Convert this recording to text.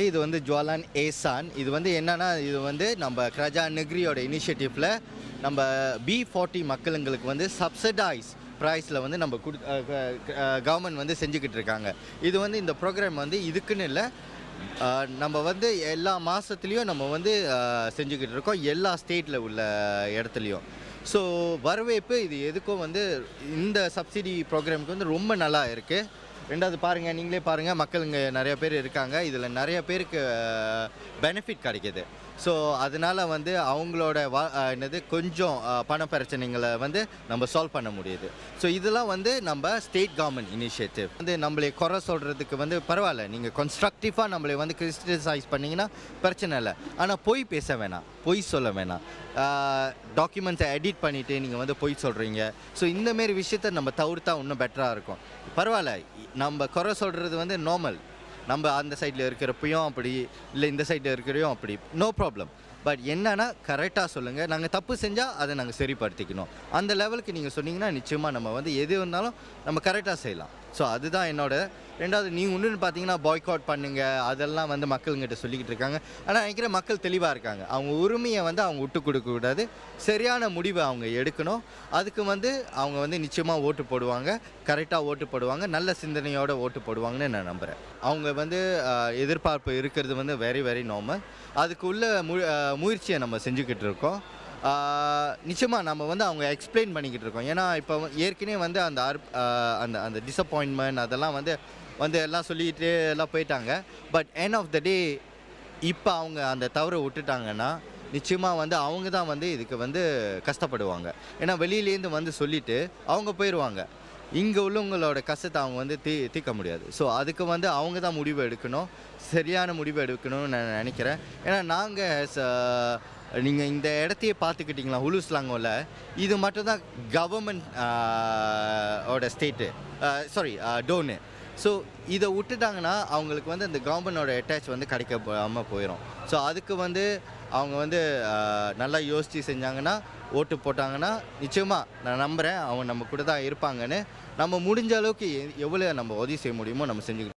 இது வந்து ஜுவாலான் ஏசான். இது வந்து என்னன்னா, இது வந்து நம்ம கிரஜான் நெக்ரியோட இனிஷியேட்டிவ்ல நம்ம B40 மக்களுங்களுக்கு வந்து சப்சிடைஸ் ப்ரைஸில் வந்து நம்ம கவர்மெண்ட் வந்து செஞ்சுக்கிட்டு இருக்காங்க. இது வந்து இந்த ப்ரோக்ராம் வந்து இதுக்குன்னு இல்லை, நம்ம வந்து எல்லா மாதத்துலேயும் நம்ம வந்து செஞ்சுக்கிட்டு இருக்கோம், எல்லா ஸ்டேட்டில் உள்ள இடத்துலையும். ஸோ வரவேற்பு இது எதுக்கும் வந்து இந்த சப்சிடி ப்ரோக்ராமுக்கு வந்து ரொம்ப நல்லா இருக்குது. ரெண்டாவது பாருங்கள், நீங்களே பாருங்கள், மக்கள் இங்கே நிறைய பேர் இருக்காங்க, இதில் நிறைய பேருக்கு பெனிஃபிட் கிடைக்கிது. ஸோ அதனால் வந்து அவங்களோட என்னது கொஞ்சம் பண பிரச்சனைகளை வந்து நம்ம சால்வ் பண்ண முடியுது. ஸோ இதெல்லாம் வந்து நம்ம ஸ்டேட் கவர்மெண்ட் இனிஷியேட்டிவ். வந்து நம்மளை குறை சொல்கிறதுக்கு வந்து பரவாயில்ல, நீங்கள் கன்ஸ்ட்ரக்டிவாக நம்மளை வந்து கிரிட்டிசைஸ் பண்ணிங்கன்னா பிரச்சனை இல்லை. ஆனால் பொய் பேச வேணாம், பொய் சொல்ல வேணாம், டாக்குமெண்ட்ஸை எடிட் பண்ணிவிட்டு நீங்கள் வந்து பொய் சொல்கிறீங்க. ஸோ இந்தமாரி விஷயத்த நம்ம தவிர்த்தா இன்னும் பெட்டராக இருக்கும். பரவாயில்ல, நம்ம குறை சொல்கிறது வந்து நார்மல். நம்ம அந்த சைடில் இருக்கிறப்பையும் அப்படி இல்லை, இந்த சைடில் இருக்கிறையும் அப்படி, நோ ப்ராப்ளம். பட் என்னன்னா கரெக்டாக சொல்லுங்கள். நாங்கள் தப்பு செஞ்சால் அதை நாங்கள் சரிப்படுத்திக்கணும். அந்த லெவலுக்கு நீங்கள் சொன்னீங்கன்னா நிச்சயமாக நம்ம வந்து எது இருந்தாலும் நம்ம கரெக்டாக செய்யலாம். ஸோ அதுதான் என்னோட. ரெண்டாவது, நீங்கள் ஒன்றுன்னு பார்த்தீங்கன்னா பாய்காட் பண்ணுங்கள், அதெல்லாம் வந்து மக்கள்கிட்ட சொல்லிக்கிட்டு இருக்காங்க. ஆனால் நினைக்கிற மக்கள் தெளிவாக இருக்காங்க. அவங்க உரிமையை வந்து அவங்க விட்டு கொடுக்கக்கூடாது, சரியான முடிவை அவங்க எடுக்கணும். அதுக்கு வந்து அவங்க வந்து நிச்சயமாக ஓட்டு போடுவாங்க, கரெக்டாக ஓட்டு போடுவாங்க, நல்ல சிந்தனையோடு ஓட்டு போடுவாங்கன்னு நான் நம்புகிறேன். அவங்க வந்து எதிர்பார்ப்பு இருக்கிறது வந்து வெரி வெரி நார்மல். அதுக்குள்ள முயற்சியை நம்ம செஞ்சுக்கிட்டு இருக்கோம். நிச்சயமாக நம்ம வந்து அவங்க எக்ஸ்பிளைன் பண்ணிக்கிட்டு இருக்கோம். ஏன்னா இப்போ ஏற்கனவே வந்து அந்த அந்த டிசப்பாயின்மெண்ட் அதெல்லாம் வந்து எல்லாம் சொல்லிக்கிட்டு எல்லாம் போயிட்டாங்க. பட் எண்ட் ஆஃப் த டே இப்போ அவங்க அந்த தவறை விட்டுட்டாங்கன்னா நிச்சயமாக வந்து அவங்க தான் வந்து இதுக்கு வந்து கஷ்டப்படுவாங்க. ஏன்னா வெளியிலேருந்து வந்து சொல்லிவிட்டு அவங்க போயிடுவாங்க. இங்கே உள்ளவங்களோட கஷ்டத்தை அவங்க வந்து தீர்க்க முடியாது. ஸோ அதுக்கு வந்து அவங்க தான் முடிவு எடுக்கணும், சரியான முடிவு எடுக்கணும்னு நான் நினைக்கிறேன். ஏன்னா நாங்கள் நீங்கள் இந்த இடத்தையே பார்த்துக்கிட்டிங்களா, உலுஸ்லாங்கோவில் இது மட்டும்தான் கவர்மெண்ட் ஓட ஸ்டேட்டு, சாரி டோனு. ஸோ இதை விட்டுட்டாங்கன்னா அவங்களுக்கு வந்து அந்த கவர்மெண்டோட அட்டாச் வந்து கிடைக்காமல் போயிடும். ஸோ அதுக்கு வந்து அவங்க வந்து நல்லா யோசித்து செஞ்சாங்கன்னா, ஓட்டு போட்டாங்கன்னா நிச்சயமாக நான் நம்புகிறேன் அவங்க நம்ம கூட தான் இருப்பாங்கன்னு. நம்ம முடிஞ்ச அளவுக்கு எவ்வளோ நம்ம உதவி செய்ய முடியுமோ நம்ம செஞ்சுக்கிட்டோம்.